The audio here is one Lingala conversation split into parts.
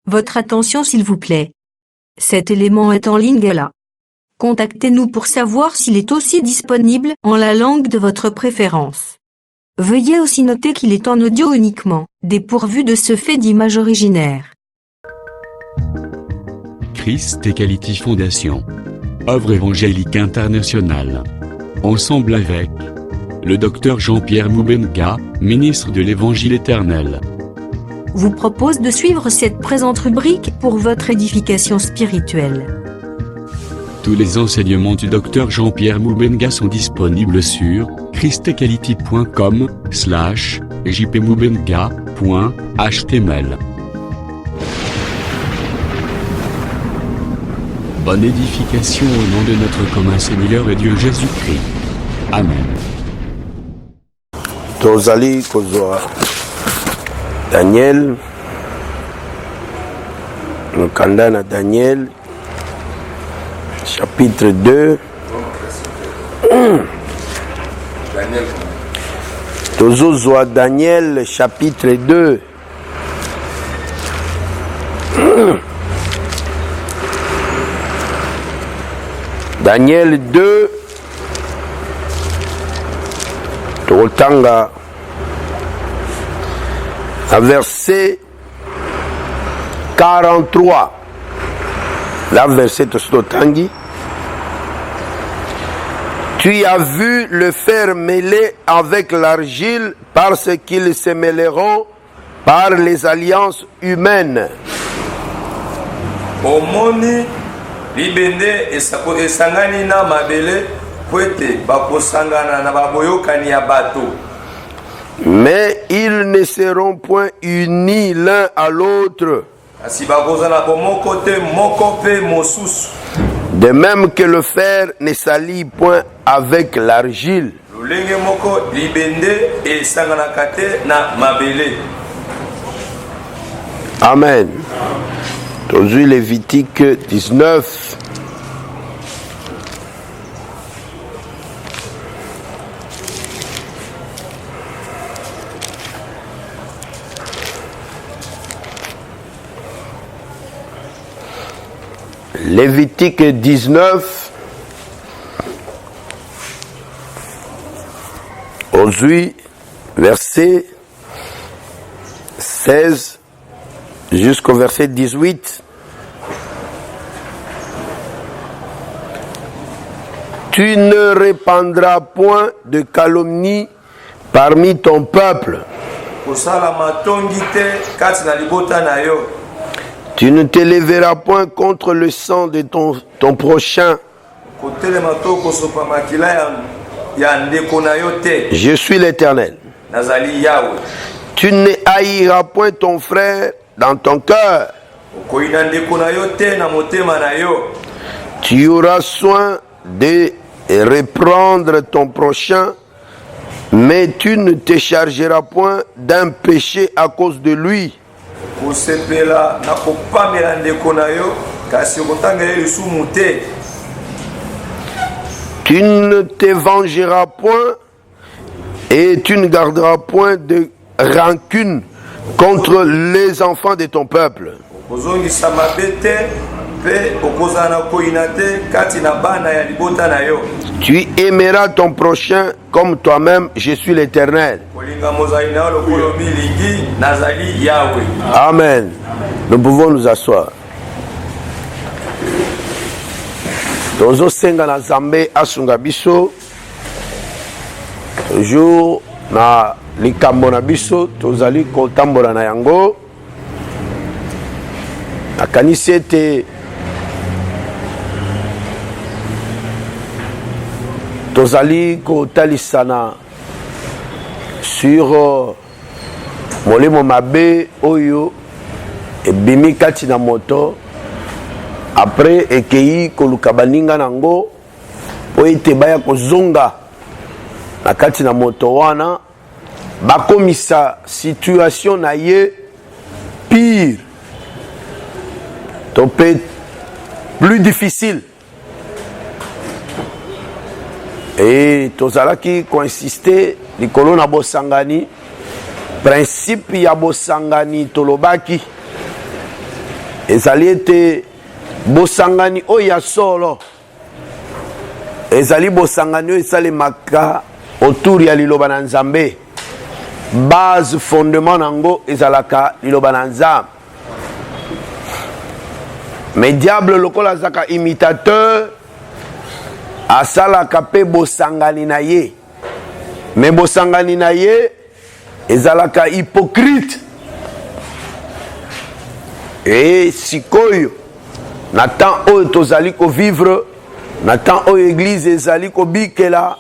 Votre attention s'il vous plaît. Cet élément est en lingala. Contactez-nous pour savoir s'il est aussi disponible en la langue de votre préférence. Veuillez aussi noter qu'il est en audio uniquement, dépourvu de ce fait d'image originaire. Christ Equality Foundation. Œuvre évangélique internationale. Ensemble avec le docteur Jean-Pierre Moubenga, ministre de l'Évangile éternel, Vous propose de suivre cette présente rubrique pour votre édification spirituelle. Tous les enseignements du docteur Jean-Pierre Moubenga sont disponibles sur christequality.com/jpmoubenga.html. Bonne édification au nom de notre commun Seigneur et Dieu Jésus-Christ. Amen. Tozali kozwa Daniel, mukanda na Daniel, chapitre 2. Tozozwa Daniel, chapitre 2. Daniel 2. Totanga à verset 43. La verset Tostotangi. Tu as vu le fer mêlé avec l'argile parce qu'ils se mêleront par les alliances humaines. Omoni libende esangani na mabele kwete bakosangana na baboyokani ya bato. Mais ils ne seront point unis l'un à l'autre. De même que le fer ne s'allie point avec l'argile. Amen. Aujourd'hui, Lévitique 19. Lévitique 19, aujourd'hui, verset 16 jusqu'au verset 18. Tu ne répandras point de calomnie parmi ton peuple. Tu ne te lèveras point contre le sang de ton prochain. Je suis l'Éternel. Tu ne haïras point ton frère dans ton cœur. Tu auras soin de reprendre ton prochain, mais tu ne te chargeras point d'un péché à cause de lui. Tu ne te vengeras point et tu ne garderas point de rancune contre les enfants de ton peuple. Tu aimeras ton prochain comme toi-même, je suis l'Éternel. Amen. Nous pouvons nous asseoir. Tozo senga na Zambe asunga biso. Toujours na likambo na biso tozali kotambola na yango. Nakanisi ete tozali kotalisana sur molimo mabe oyo ebimi kati na moto après ekei koluka baninga nango po ete baya kozonga na kati na moto wana bakomisa situation na ye pire to pe plus difficile. Et tozalaki koinsister likolo na bosangani, principe ya bosangani tolobaki ezali ete bosangani oyo ya solo ezali bosangani oyo esalemaka autour ya liloba na Nzambe. Base fondement nango ezalaka liloba na Nzambe. Mais diable lokola azaka imitateur asalaka pe bosangani na ye. Mais bosangani na ye ezalaka hypocrite. Et sikoyo na temps oyo tozali ko vivre, na temps oyo église ezali ko bikela,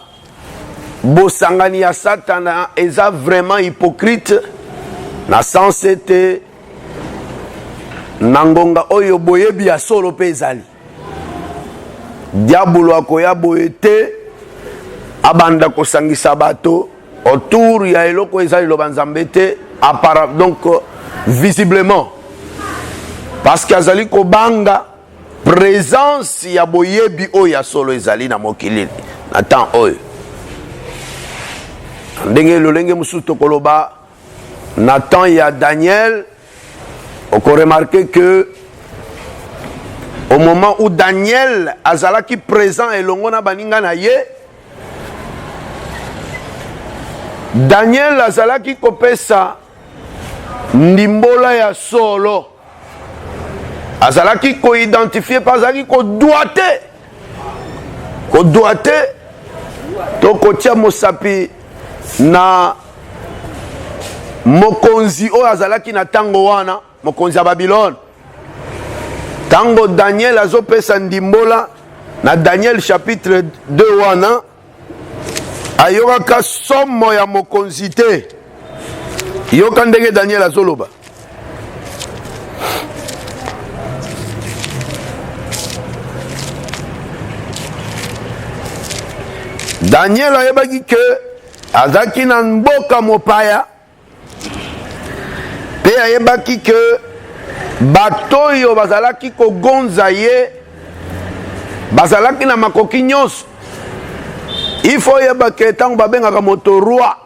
bosangani ya Satana eza vraiment hypocrite na sens ete nangonga oyo boyebi ya solo pe ezali. Diabolo akoya boye te abanda kosangisa bato autour ya eloko ezali loba Nzambe te, donc visiblement parce que azali ko banga présence ya boyebi oyo ya solo ezali na mokili na temps oyo. Ndenge lolenge musu tokoloba na temps ya Daniel, on peut remarquer que au moment où Daniel azalaki présent elongo na baninga na ye, Daniel azalaki kopesa ndimbola ya solo, azalaki ko identifier, pas azalaki ko doite to kotia mosapi na mokonzi oyo azalaki na tango wana, mokonzi ya Babylone. Tango Daniel azopesa ndimbola na Daniel chapitre 2 wana, ayokaka somo ya mokonzi te. Yoka ndenge Daniel azoloba. Daniel ayebaki ke azaki na mboka mopaya, pe ayebaki ke bato oyo bazalaki kogonza ye bazalaki na makoki nyonso. Il faut yebake tango babengaka moto roi.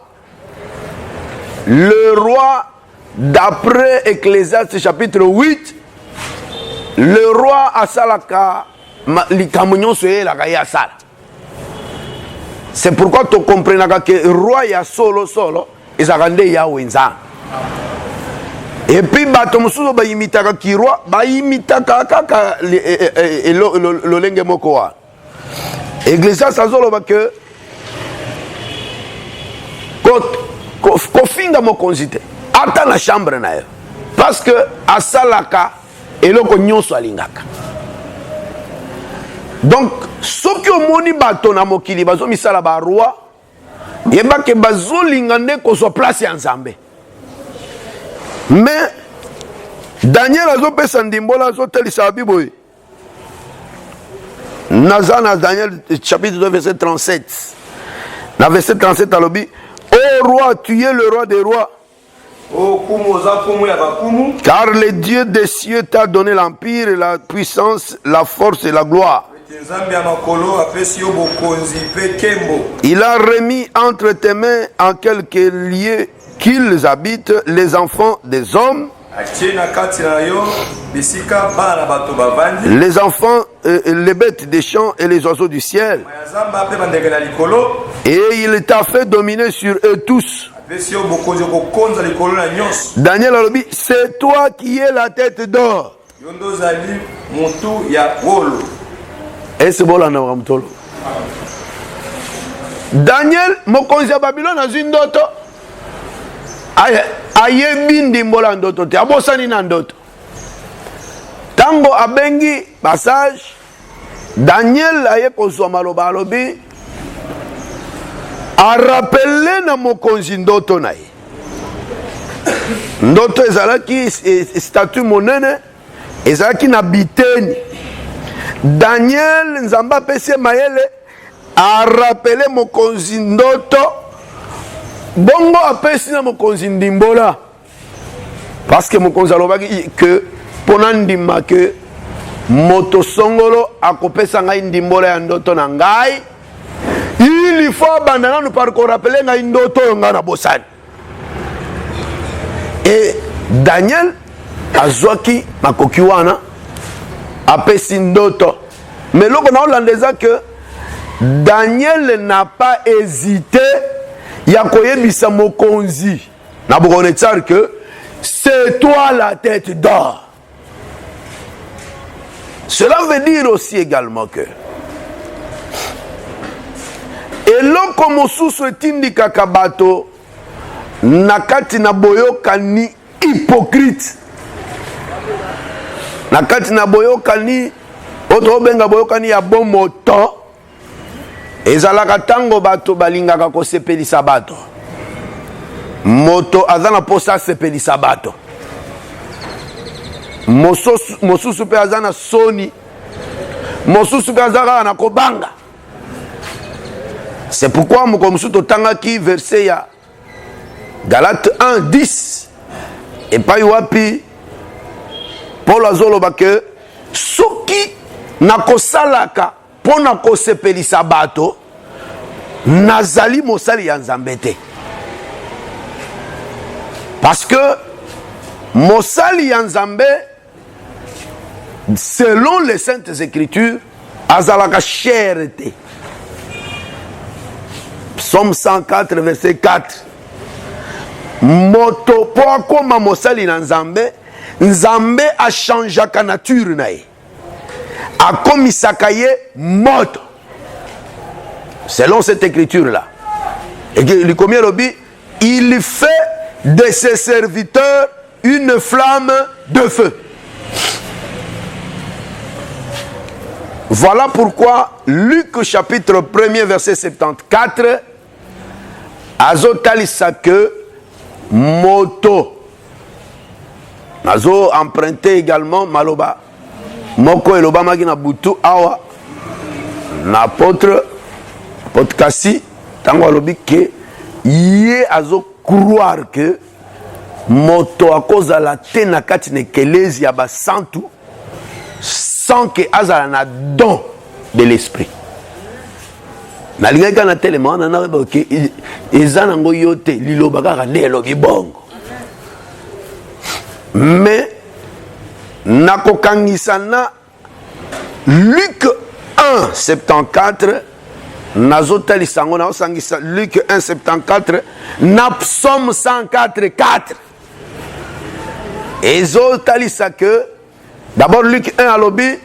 Le roi, d'après Ecclésiaste chapitre 8, le roi asalaka likambo nyonso eyelaka ye asala. C'est pourquoi tu comprends que le roi ya solo ezalaka nde Yahweh Nzambe. Et puis bato mosusu bayimitaka ki roi bayimitaka kaka lolenge moko wa. Ecclésiaste azoloba ke kofinga mokonzi te ata na chambre na yo, parce que asalaka eloko nyonso alingaka. Donc soki omoni bato na mokili bazomisala ba roi, yebake bazolinga nde kozwa place ya Nzambe. Mais Daniel azopesa ndimbola azotelisa biboye. Nazana Daniel chapitre 2 verset 37. Dans verset 37 alobi, ô roi, tu es le roi des rois. Car le Dieu des cieux t'a donné l'empire, la puissance, la force et la gloire. Il a remis entre tes mains en quelque lieu qu'ils habitent les enfants des hommes, les enfants, les bêtes des champs et les oiseaux du ciel. Et il t'a fait dominer sur eux tous. Daniel a dit, c'est toi qui es la tête d'or. Et c'est bon là, Daniel, mokonzi ya Babylone a une ndoto. Ayebi ndimbola ndoto te, abosani na ndoto. Tango abengi passage, Daniel aye kozwa maloba alobi, a rappelé na mokonzi ndoto na ye. Ndoto ezalaki statut monene, ezalaki na biteni. Daniel nzamba pese mayele a rappelé mokonzi ndoto, bongo apesi na mokonzi ndimbola. Parce que mokonzi alobaki que pona ndima ke moto songolo akopesa ngai ndimbola ya ndoto na ngai, il faut abandonner nous par rappeler ngai ndoto nga na bosani. Et Daniel azwaki makoki wana apesi ndoto. Mais loko na olandeza que Daniel n'a pas hésité ya koyebisa mokonzi Nabuchodonosor que c'est toi la tête d'or. Cela veut dire aussi également que eloko mosusu etindikaka bato nakati na boyokani hypocrite, nakati na boyokani oto benga boyokani ya bon moto, ezalaka tango bato balingaka kosepelisa bato. Moto azana posa sepelisa bato, mosusu pe azana soni, mosusu pe azana na kobanga. C'est pourquoi mokomusu totangaki verset ya Galate 1:10 et pa wapi Paul azoloba ke soki nakosalaka pona kosepelisa bato nazali mosali ya Nzambe te. Parce que mosali ya Nzambe selon les saintes écritures azalaka cherté. Psaume 104 verset 4. Moto po akoma mosali na Nzambe, Nzambe a changeaka nature na ye, akomisaka ye moto. Selon cette écriture là. Et le premier lobby, il fait de ses serviteurs une flamme de feu. Voilà pourquoi Luc chapitre 1er verset 74 azotalisa que moto nazo emprunté également maloba moko eloba maki na butu awa na apôtre Kasi tango alobi ke ye azo croire que moto akozala te na kati na ekelezi ya basantu sans que azala na don de l'esprit. Nalingaka na telema na na ke eza nango yote liloba kaka nde elobi bongo. Mais nakokangisa na Luc 1:74 nazotalisa ngo naosangisa Luc 1:74 na Psaume 104:4 ezotalisa que d'abord Luc 1 alobi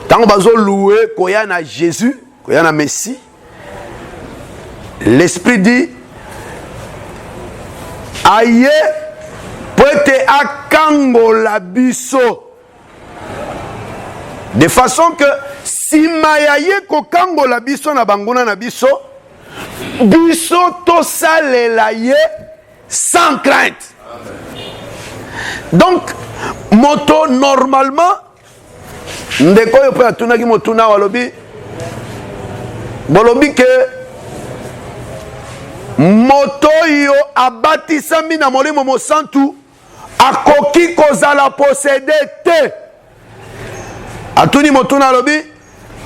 tango bazo louer koya na Jésus, koya na Messie, l'esprit dit aye poete akangola biso de façon que si mayaye kokangola biso na banguna na biso biso tosalela ye sans crainte. Donc moto normalement ndeko yo pe atunaki motuna walobi bolobi ke moto yo abatisami na molimo mosantu akoki kozala possédé te. Atuni motuna alobi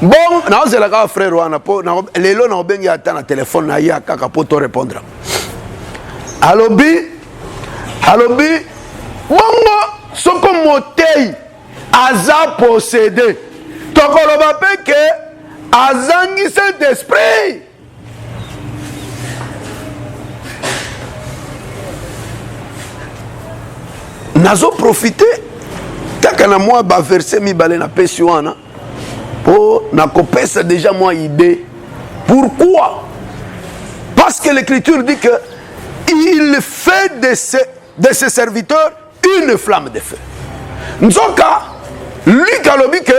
bon naozelaka frère wana po lelo na obengi ata na telefone na ye kaka po to répondre alobi bongo soko motei aza possédé tokoloba pe ke azangi Saint-Esprit. Nazo profiter kaka na moi ba verset mibale na pesi wana po nakopesa déjà moi idée. Pourquoi? Parce que l'écriture dit que il fait de ses serviteurs une flamme de feu. Nzoka lui kalobi que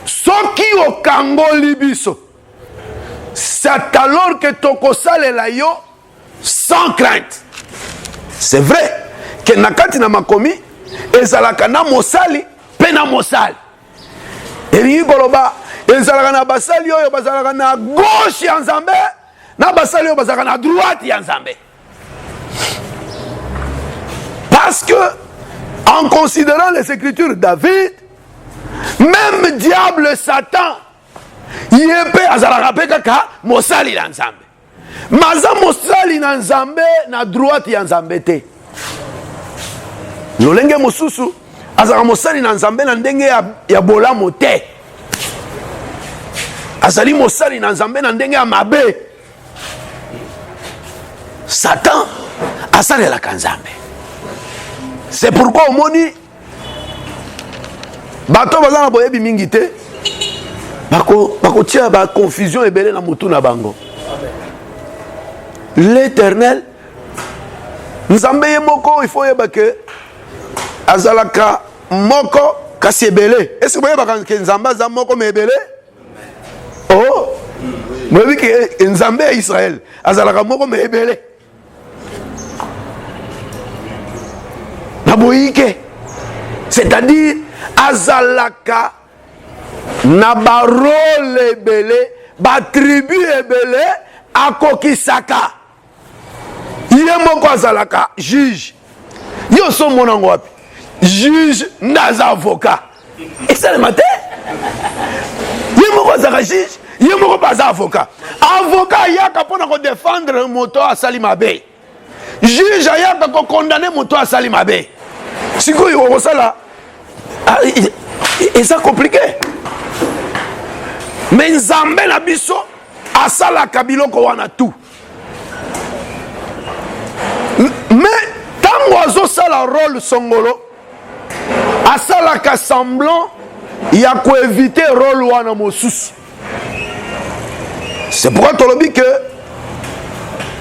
soki okangoli biso c'est alors que tokosalela yo sans crainte. C'est vrai que nakati na makomi ezalaka na mosali pe na mosali elingi koloba ezalaka na basali oyo bazalaka na gauche ya Nzambe na basali oyo bazalaka na droite ya Nzambe. Parce que en considérant les écritures, David, même diable Satan yepe azalaka pe kaka mosali na Nzambe maza mosali na Nzambe na droite ya Nzambe te. lolenge mosusu azaka mosali na nzambe na ndenge ya bolamu te, azali mosali na nzambe na ndenge ya mabe. Satan asalelaka nzambe. C'est pourquoi omoni bato baza na boyebi mingi te, bakotia ba confusion ebele na mutu na bango. L'Éternel nzambe ye moko, il faut yeba ke azalaka moko kasi ebele. Est-ce que boyeba ke nzambe aza moko me ebele? Oh, boyebi ke nzambe ya Israël azalaka moko me ebele. Naboyike, c'est-à-dire azalaka na barole ebele, ba tribu ebele akokisaka. Ye moko azalaka juge. Yo so monango wapi? Juge ndaza avocat. Et ça le matin? Ye moko azalaka juge, ye moko baza avocat. Avocat yaka pona ko défendre moto asali mabe. Juge yaka ko condamner moto asali mabe. Siko yo ça là. Et ça compliqué. Mais nzambe na biso asala kabiloko wana tout. Mais tango azo sala rôle songolo asala ka semblant ya ko éviter rôle wana mosusu. C'est pourquoi tolobi que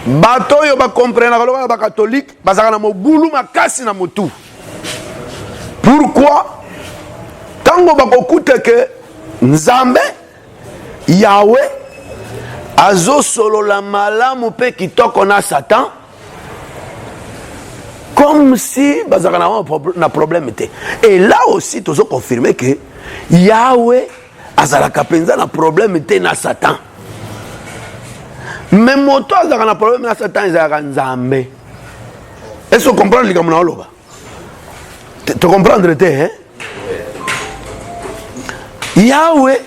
bato yo ba comprendre ba catholique bazaka na mobulu makasi na motu. Pourquoi tango bakokute ke nzambe Yahweh azo solo la malamu pe kitoko na Satan, comme si bazaka na problème était. Et là aussi tozo confirmer que Yahweh azalaka penza na problème était na Satan. Mais moto azalaka na problème na Satan ezalaka nzambe. Est-ce que vous comprenez les gamona oloba? Tu comprendre te hein? Yahweh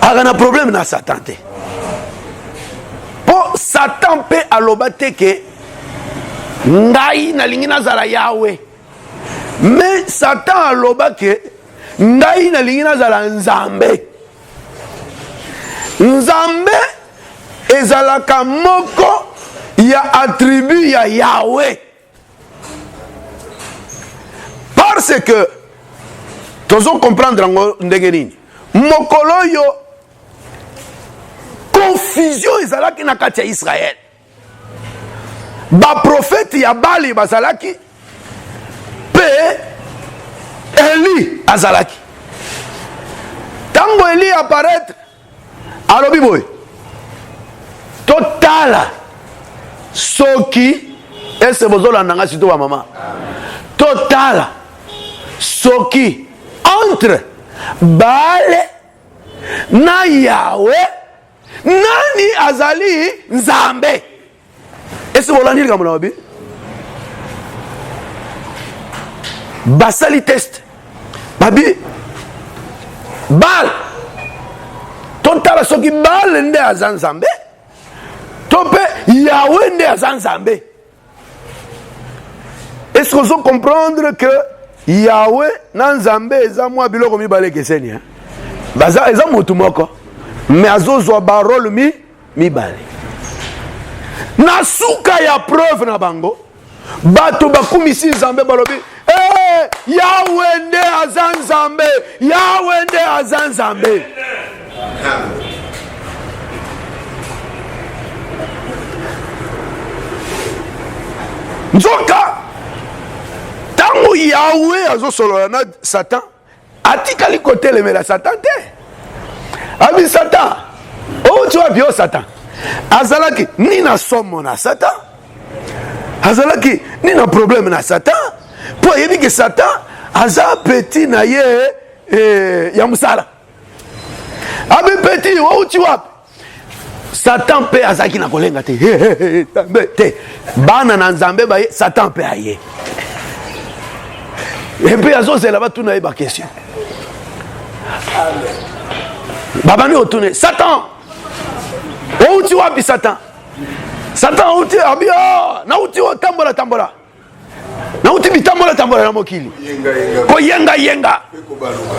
a un problème na Satan te. Pour Satan pe aloba te ke ngai na lingi nazala Yahweh. Mais Satan aloba ke ngai na lingi nazala nzambe. Nzambe ezalaka moko ya attribut ya Yahweh. Parce que tozo comprendre ndenge nini mokolo yo confusion ezalaki na kati ya Israël. Ba prophète ya Bali bazalaki pe Eli azalaki. Tango Eli apparaître alobi boy totala soki ese bozola nanga sito ba mama totala soki entre Bale na Yahweh nani azali nzambe. Est-ce que vous l'avez dit comme on a dit? Basali test babi Bal totala soki Bale nde azan nzambe tope Yahweh nde azan nzambe. Est-ce que vous comprendre que Yahweh na nzambe eza mwa biloko mibale keseni hein? Baza eza motu moko mais azozwa barole mibale. Na suka ya preuve na bango bato bakumisi nzambe balobi Yahweh nde aza nzambe, Yahweh nde aza nzambe. Nzoka tango Yahweh azo solo na Satan atikali kote le mela Satan te. Abi Satan o tu vois Satan azalaki ni na somo na Satan, azalaki ni na problème na Satan, po yebi que Satan aza petit na ye ya musala. Abi petit o tu vois Satan pe azaki na kolenga te te bana na nzambe ba Satan pe aye. Et puis azo c'est là-bas tout na ba question. Babani otune Satan o tu vois Satan Satan o tu abia na o tu tambola na uti bitambola tambola na mokili ko yenga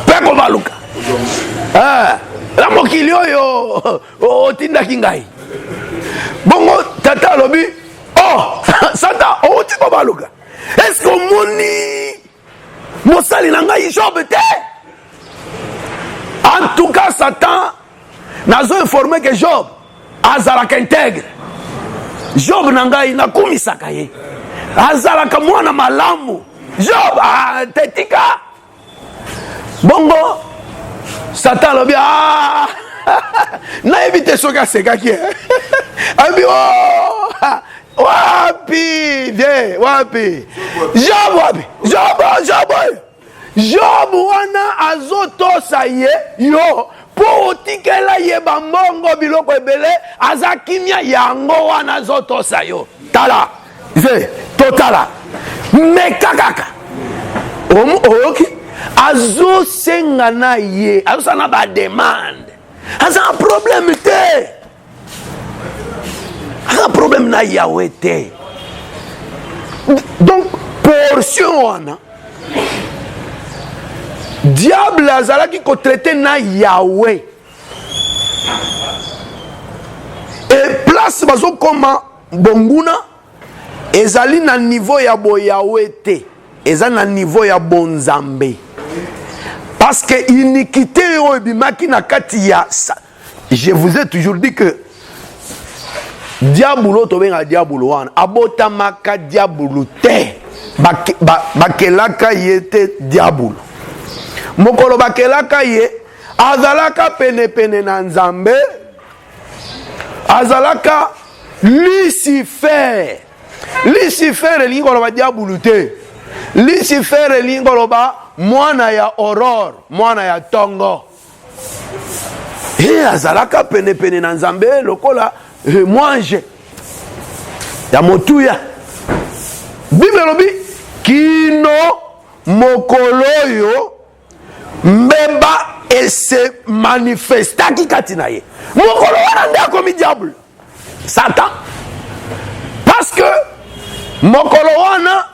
peko baluka la mokili oyo otindaki ngai bongo tata lobi oh santa uti ko baluka est-ce que moni mosali na ngai Job te en tout cas Satan nazo informé que Job azalaka intègre Job na ngai nakumisaka ye azalaka mwana malamu Job tetika bongo Satan lobi na éviter soki asekaki abi wapi vie wapi Job wana azotosa ye yo po otikela ye bambongo biloko ebele azakimia yango wana azotosa yo tala ve totala mekakaka oki azosenga na ye azosana ba demande aza un problème te aza un problème na Yahweh te donc portion wana diable azalaki ko traiter na Yahweh et place bazo koma bonguna ezali na niveau ya bo Yahweh te eza na niveau ya bonzambe parce que iniquité oyo ebimaki na kati ya je vous ai toujours dit que diabolo tobenga diabolo wana abotamaka diabolo te bakelaka ye te diabolo mokolo bakelaka ye azalaka pene na nzambe azalaka Lucifer elingi koloba diabolo te Lucifer elingi koloba mwana ya Aurore mwana ya Tongo azalaka pene na nzambe lokola mwange ya motuya Bible lobi kino mokolo yo mbeba ese manifestaki kati na ye mokolo wana nde akomi diable Satan parce que mokolo wana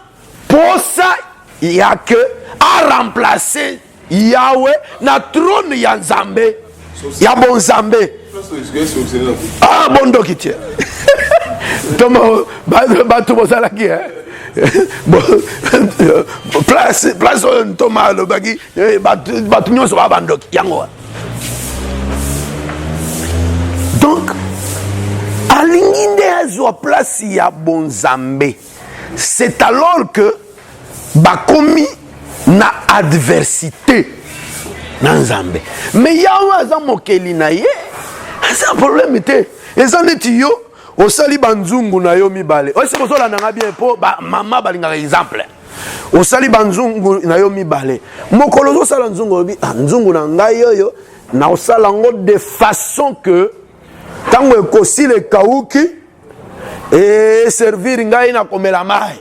posa yake a remplacer Yahweh na trône ya nzambe ya bon nzambe bondoki tie tomo bato bozalaki place oyo ntoma alobaki bato nyonso babandoki yango donc alingi nde azwa place ya bonzambe c'est alors que bakomi na adversité na nzambe mais yawe aza mokeli na ye aza problème te eza neti yo osali banzungu na yo mibale oyo seko ozolandanga bien mpo mama balingaka exemple osali banzungu na yo mibale mokolo ozosala nzungu olobi nzungu na ngai oyo na osala yango de façon que ntango ekosila ekauki eservir ngai na komela mai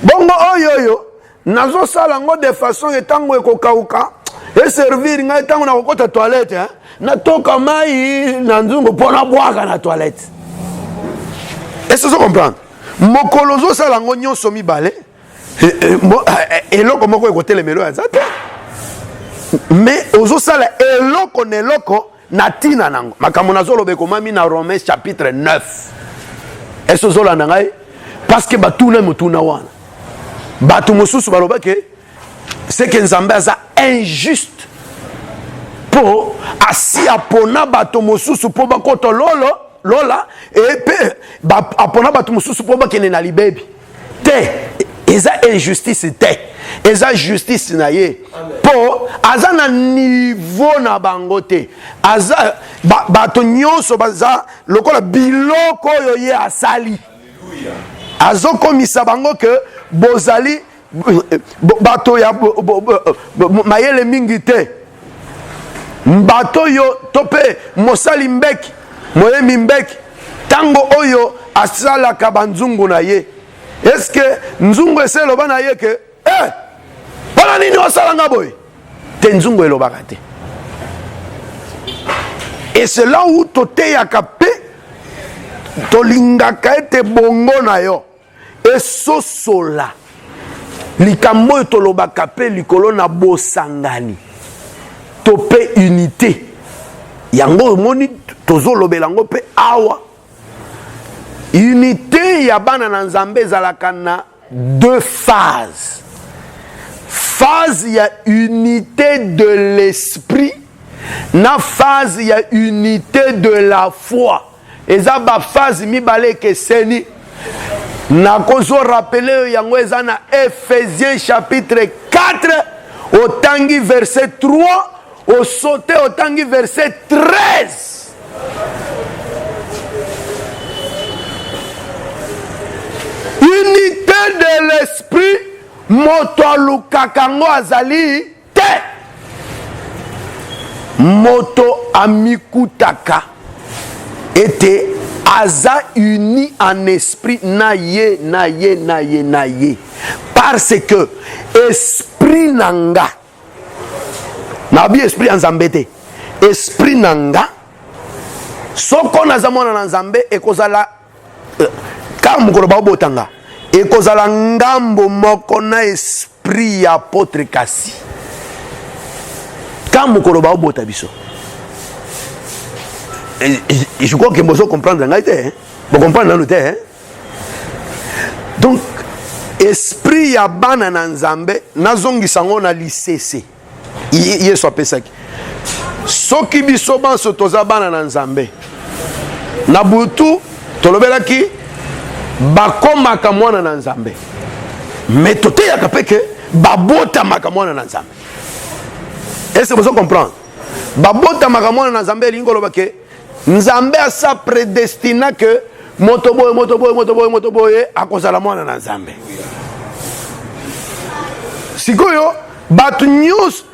bongo oyo nazosala yango de façon que ntango ekokauka eservir ngai ntango na kokota toilette natoka mai na nzungu mpo nabwaka na toilette. Est-ce que vous comprenez? Mokolo ozosala yango nyonso mibale eloko moko ekote le melo ya nzate mais ozosala eloko na eloko na tina nango makambo nazoloba ekomami na Romains chapitre 9. Est-ce que ozolanda ngai parce que batuna mutuna wana bato mosusu baloba ke c'est que nzambe aza injuste po asi apona bato mosusu po bakoto lola epe apona bato mosusu po bakene na libebi te eza injustice te eza justice na ye po aza na niveau na bango te aza bato nyonso baza lokola biloko oyo ye asali azokomisa bango ke bozali bato ya mayele mingi te bato yo tope mosali mbeki moyemi mbeki tango oyo asalaka banzungu na ye est-ce que nzungu eseloba na ye ke mpona nini osalanga boye te nzungu elobaka te et c'est là où toteyaka pe tolingaka ete bongo na yo esosola likambo oyo tolobaka mpe likolo na bosangani to mpe unité yango omoni tozolobela yango mpe awa. Unité ya bana na nzambe ezalaka na deux phases. Phase ya unité de l'esprit na phase ya unité de la foi. Eza ba phase mibale ekeseni. Na kozo rappeler yango eza na Ephésiens chapitre 4 otangi verset 3 au sauté otangi verset 13. Unité de l'esprit moto alukakango azali te. Moto amikutaka ete aza uni en esprit na ye. Parce que esprit nanga nabi esprit nzambe te. Esprit nanga soko nazamona na nzambe ekozala kama mukolo botanga ekozala ngambo moko na esprit ya apôtre Kasi. Kama mukolo bota biso. Je crois que vous comprenez l'anglais, vous comprenez l'anglais. Donc, esprit ya bana na nzambe nazongi sango na lisese. Yesu apesaki. Soki biso banso toza bana na nzambe. Na butu tolobelaki bakomaka mwana na nzambe. Mais tote ya kapeke babota maka mwana na nzambe. Est-ce que vous comprenez? Babota maka mwana na nzambe lingolo bake nzambe asa prédestina que motoboye akozala mwana na nzambe. Sikoyo batu nyonso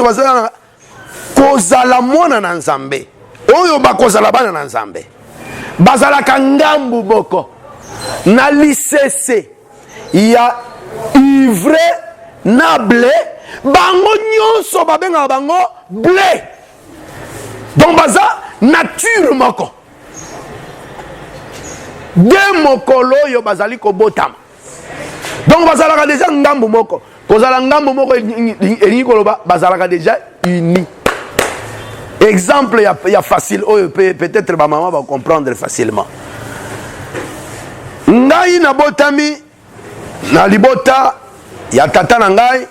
bazala kozala mwana na nzambe oyo bakozala bana na nzambe bazalaka ngambu boko na lisese ya ivre na blé bango nyonso babenga bango blé. Donc baza nature moko de mokolo yo bazali ko botama. Donc bazalaka déjà ngambu moko kozala ngambu moko elingi koloba bazalaka déjà uni. Exemple ya facile oyo peut-être ba maman va comprendre facilement. Ngai na botami na libota ya tata na ngai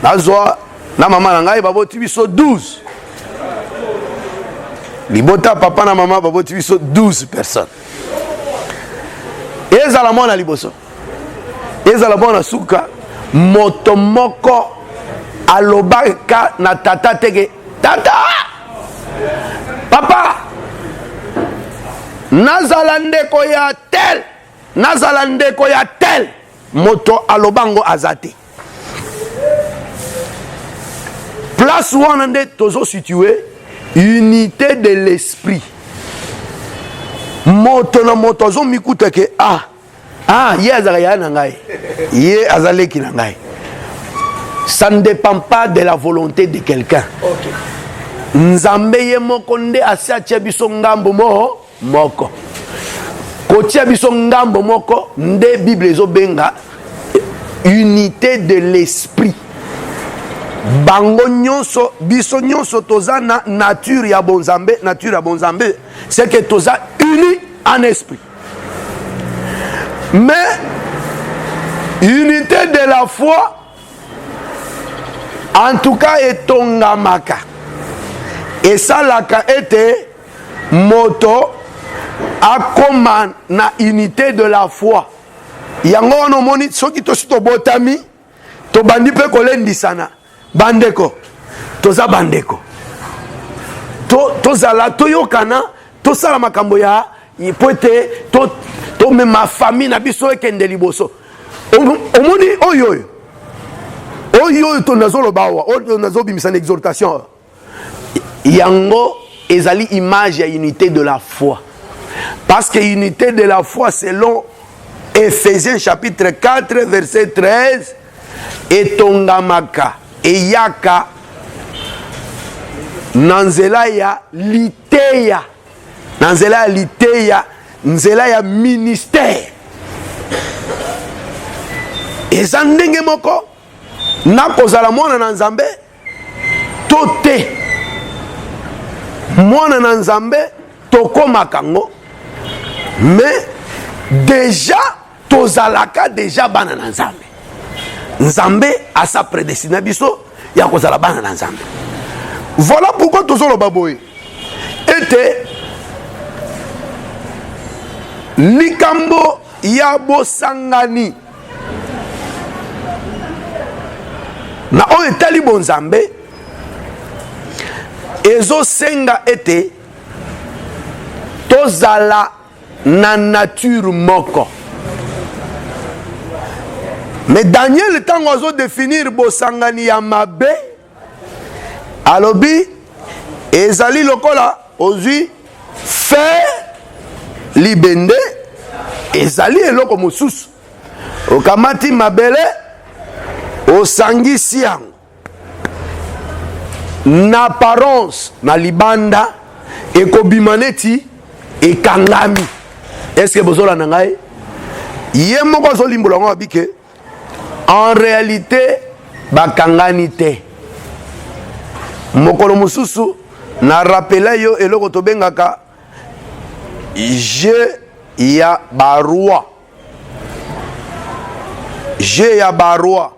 nazwa na mama na ngai baboti biso 12. Libota papa na mama baboti biso 12 personnes. Ezala mwana liboso. Ezala mwana suka moto moko alobaka na tata teke tata papa nazala ndeko ya tel nazala ndeko ya tel moto alobango azate. Place wana nde tozo situé unité de l'esprit. Moto na moto azo mikuta ke ye azala ya na ngai ye azaleki na ngai. Ça ne dépend pas de la volonté de quelqu'un. Nzambe ye moko nde asiatia biso ngambo moko kotia biso ngambo moko nde Bible ezobenga unité de l'esprit. Bango nyonso biso nyonso toza na nature ya bonzambe. Nature ya bonzambe c'est que toza uni en esprit. Mais unité de la foi en tout cas etongamaka esalaka ete moto akoma na unité de la foi. Yango wana omoni soki tosi tobotami tobandi mpe kolendisana bandeko toza bandeko tozala toyokana tosala makambo ya po ete tomema famille na biso ekende liboso. Omoni oyo tonazoloba awa oyo nazobimisa na exhortation yango ezali image ya unité de la foi. Parce que unité de la foi selon Ephésiens chapitre 4 verset 13 etongamaka eyaka nanzela ya liteya nzela ya ministère. eza ndenge moko na kozala mwana na nzambe to te. Mwana na nzambe tokomaka ngo, mais déjà tozalaka déjà bana na nzambe. Nzambe asa prédestiné biso ya kozala bana na nzambe. Voilà pourquoi tozoloba boye ete likambo ya bosangani na oyo etali bonzambe ezosenga ete tozala na nature moko. Mais Daniel tango azo définir bosangani ya mabe alobi ezali lokola ozwi fer libende ezali eloko mosusu okamati mabele osangisi yango na apparence na libanda ekobima neti ekangami. Est-ce que bozola na ngai ye moko azolimbola ngo abike en réalité bakangani te. Mokolo mosusu na rappela yo eloko tobengaka jeu ya baroi. Jeu ya baroi,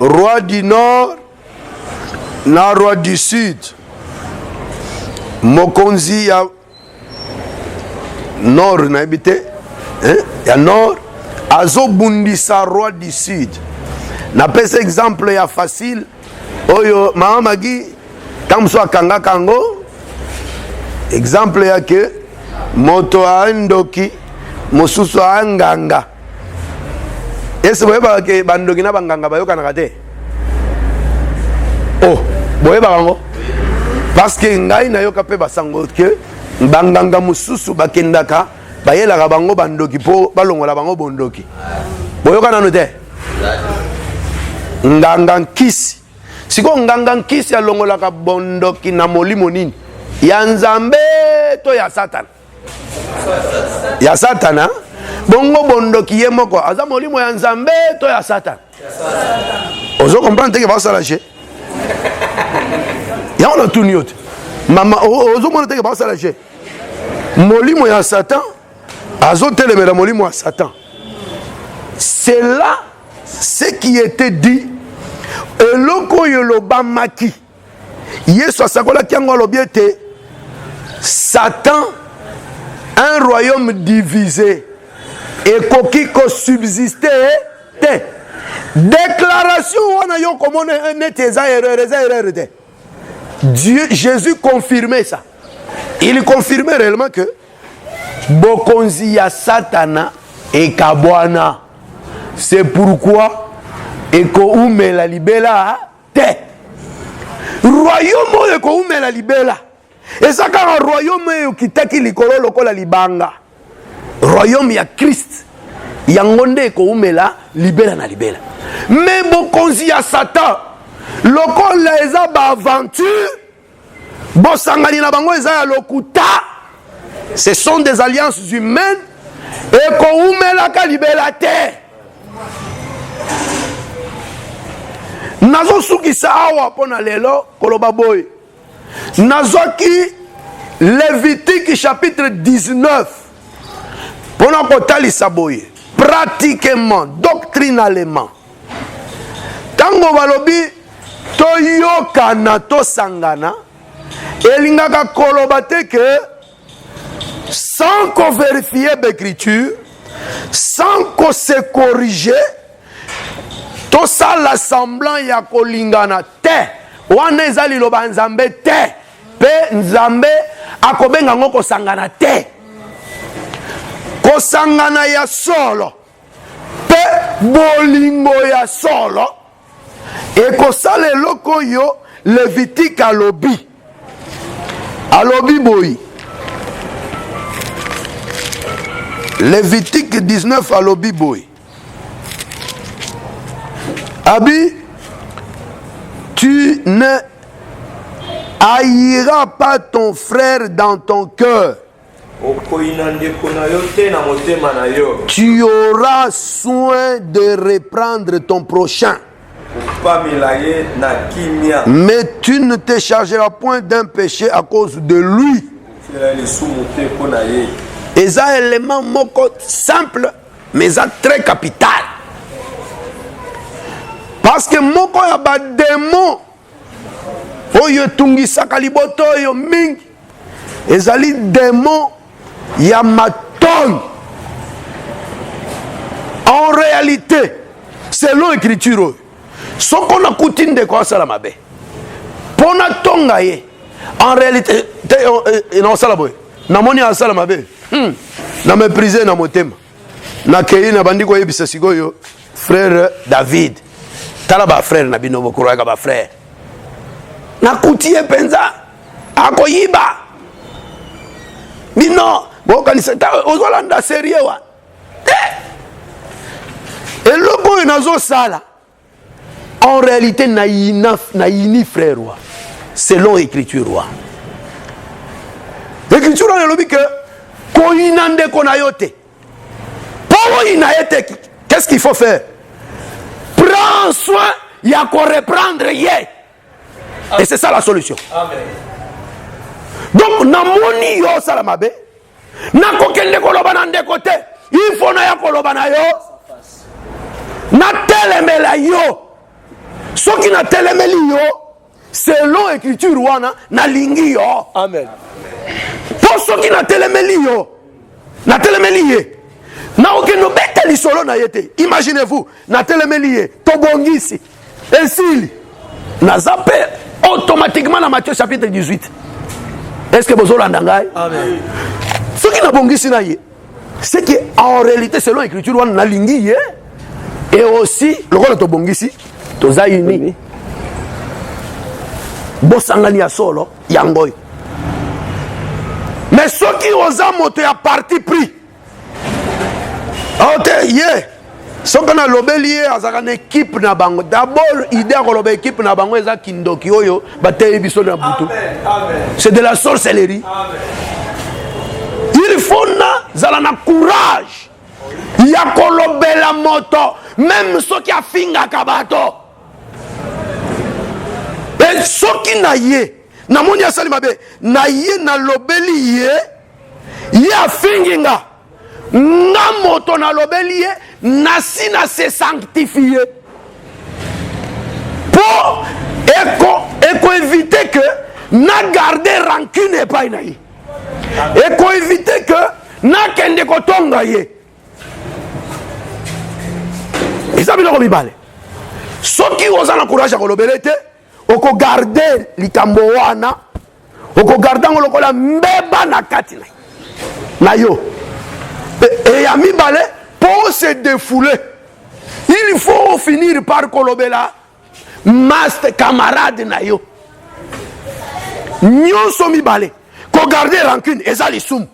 roi du nord na roi du sud. Mokonzi ya nord na habité ya nord azobundisa roi du sud. Na pesa exemple ya facile oyo mama magi kamso akanga kango exemple ya ke moto andoki mosusu anganga. Ese boyeba ke bandoki na banganga bayoka na kate. Oh, boyeba bango parce que ngai na yoka pe basango ke banganga mosusu bakendaka bayelaka bango bandoki po balongola bango bondoki. Boyoka nanu te. Nganga nkisi siko nganga nkisi alongolaka bondoki na molimo nini ya nzambe to ya satana. Ya satana bongo bondoki ye moko aza molimo ya nzambe to ya satana. Ozo comprendre que basala je ya on tout niote mama ozo mona te que basala je molimo ya satan azo telemela molimo ya satan. C'est là ce qui était dit eloko yoloba maki Yesu asakola kiango lobiete Satan un royaume divisé et koki ko subsister te. Déclaration wana yo komone net eza erreur te. Dieu Jésus confirmait ça. Il confirmait réellement que bokonzi ya Satana et kabwana. C'est pourquoi eko umela libela te. Royaume eko umela libela. Et ça quand royaume kitaki likolo lokola libanga. Royaume ya Christ. Yangonde eko umela libela na libela. Mais bokonzi ya Satan lokola eza ba aventure bosangani na bango eza ya lokuta. Ce sont des alliances humaines eko umela ka libela te. Nazo sukisa awa pona lelo koloba boy. Nazoki Lévitique chapitre 19. Pona kotalisa boy. Pratiquement, doctrinalement. Tango balobi toyoka na tosangana elingaka koloba te que sans qu'on vérifie l'écriture, sans qu'on se corriger, tout ça l'assemblant ya kolingana te wana ezali loba nzambe te pe nzambe akobenga ngo kosangana te kosangana ya solo pe bolingo ya solo e kosala eloko yo Lévitique alobi boy Lévitique 19 alobi boy Abi, tu ne haïras pas ton frère dans ton cœur. Tu auras soin de reprendre ton prochain. Mais tu ne te chargeras point d'un péché à cause de lui. Et ça, un élément simple, mais ça très capital. Parce que moko ya ba démon oyo tungisaka liboto oyo mingi ezali démon ya matone. En réalité, selon l'écriture, ce qu'on a coutume de quoi ça la mabe. Pona tonga ye. En réalité, non ça la boy. Na moni ya ça la mabe. Na méprisé na motema. Na kei na bandiko yebisa sigoyo frère David. Tala ba frère na bino bokura ka ba frère. Na kutie penza akoyiba. Bino bokanisa ta ozolanda sérieux wa. Et le boy nazo sala. En réalité na yini frère wa. Selon l'écriture wa. L'écriture on le dit que koinande konayote. Pour inayote qu'est-ce qu'il faut faire? Prends soin, il y a qu'à reprendre hier. Et c'est ça la solution. Amen. Donc, na moni yo salamabe, na kokende koloba na ndekote, il faut na ya koloba na yo, na telemela yo. Soki na telemeli yo, selon l'écriture wana, na lingi yo. Amen. Pour soki na telemeli yo, na telemeli ye. Na okendo bete lisolo na yete. Imaginez-vous, na telemeli tobongisi esili na zappe automatiquement dans Matthieu chapitre 18. Est-ce que vous avez entendu? Amen. Ce qui n'a bongisi na ye, c'est que en réalité selon l'écriture on a lingi et aussi le rôle de bongisi toza uni. Bosangani ya solo yangoy. Mais ceux qui osent monter à parti pris. Ok, yeah. Ce qu'on a lobeli à une équipe na bango. D'abord, l'idée à lober équipe na bango est kindoki oyo bataille biso na butu. C'est de la sorcellerie. Amen. Il faut na courage. Il y a kolobé la moto, même ceux qui a finga kabato. Et ceux qui na ye, na moni asali mabe, na ye na lobeli ye a finginga. Na moto na lobeli nasi na se sanctifier pour éviter que na garder rancune et pas naïe et éviter que na kende kotonga ye et ça biloko mibale soki oza na courage ya kolobela te oko garder likambo wana oko garder ngolo kola mbeba na kati na yo. Et à mi-balé, pour se défouler, il faut finir par kolobela master camarade nayo. Nyonso mi-balé, ko garder rancune, ezali sum.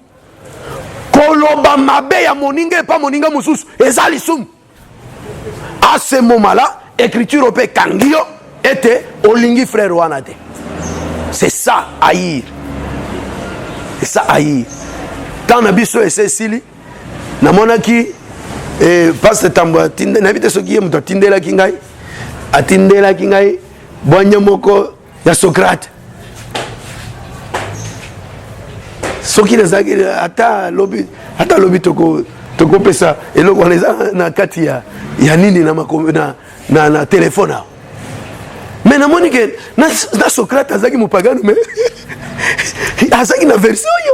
Koloba mabe ya moninga et pas moninga mususu, ezali sum. À ce moment-là, écriture au pe kangio était olingi frère wanate. C'est ça haïr. C'est ça haïr. Quand on a biso et Cécilie, namonaki pasteur Tambo atinde nabite soki ye muto atindela kingai atindela kingai bwanya moko ya Socrate soki nezaki ata lobi toko pesa eloko waneza na kati ya nini na telefone mais namoni ke na Socrate azaki mupagano mais azaki na version yo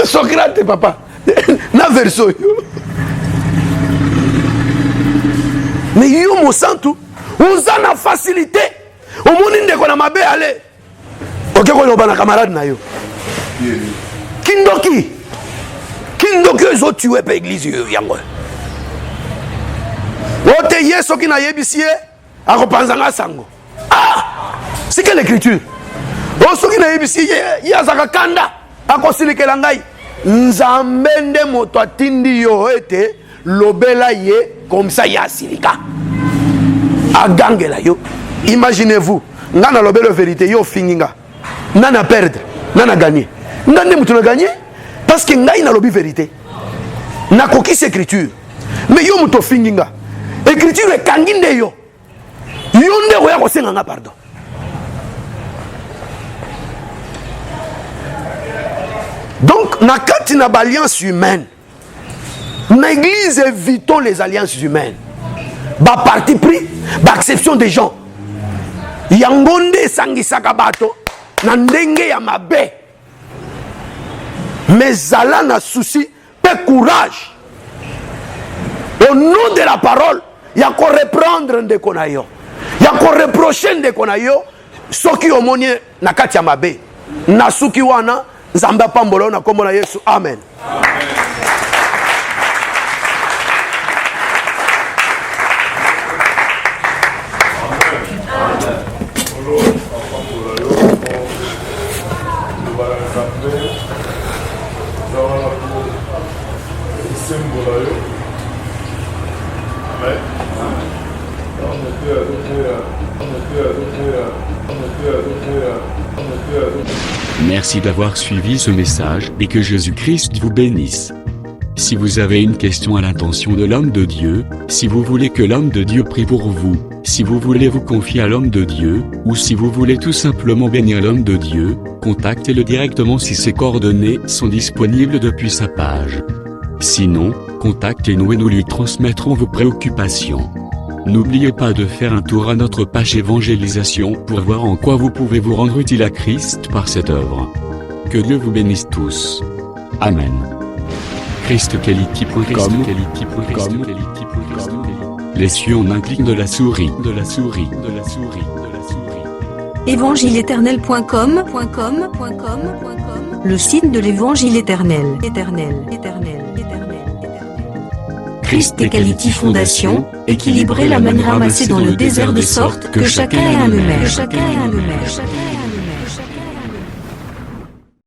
Socrate papa na verso yo mais yo mo santu uza na facilité au moni ndeko na mabe ale OK ko loba na camarade na yo kindoki zo tuer pe église yo yango wote yeso ki na yebisie akopanzanga sango c'est quelle écriture soki na yebisie yazaka kanda akosilikela ngai nzambe nde moto atindi yo ete lobela ye comme ça ya silika agangela yo. Imaginez-vous nga na lobelo vérité yo finginga nana perdre, nana gagner. Nande mutu na gagner parce que ngai na lobi vérité. Na kokisi écriture. Mais yo muto finginga. Écriture e kanginde yo. Yo nde oya ko senga nga pardon. Donc na kati na alliance humaine. Na église évitons les alliances humaines. Ba parti pris, ba exception des gens. Yangonde sangisaka bato na ndenge ya mabe. Mais zala na souci, pe courage. Au nom de la parole, il y a qu'on reprendre ndeko na yo. Il y a qu'on reprocher ndeko na yo soki omoni na kati ya mabe. Na suki wana nzamba pambolo na kombo na Yesu. Amen. Merci d'avoir suivi ce message et que Jésus-Christ vous bénisse. Si vous avez une question à l'intention de l'homme de Dieu, si vous voulez que l'homme de Dieu prie pour vous, si vous voulez vous confier à l'homme de Dieu, ou si vous voulez tout simplement bénir l'homme de Dieu, contactez-le directement si ses coordonnées sont disponibles depuis sa page. Sinon, contactez-nous et nous lui transmettrons vos préoccupations. N'oubliez pas de faire un tour à notre page évangélisation pour voir en quoi vous pouvez vous rendre utile à Christ par cette œuvre. Que Dieu vous bénisse tous. Amen. ChristQuality.com. Les cieux en un clic de la souris. Évangile-éternel.com. Le site de l'évangile éternel. Christ et Quality Fondation, équilibrer la manne ramassée dans le désert de sorte que chacun ait un numère.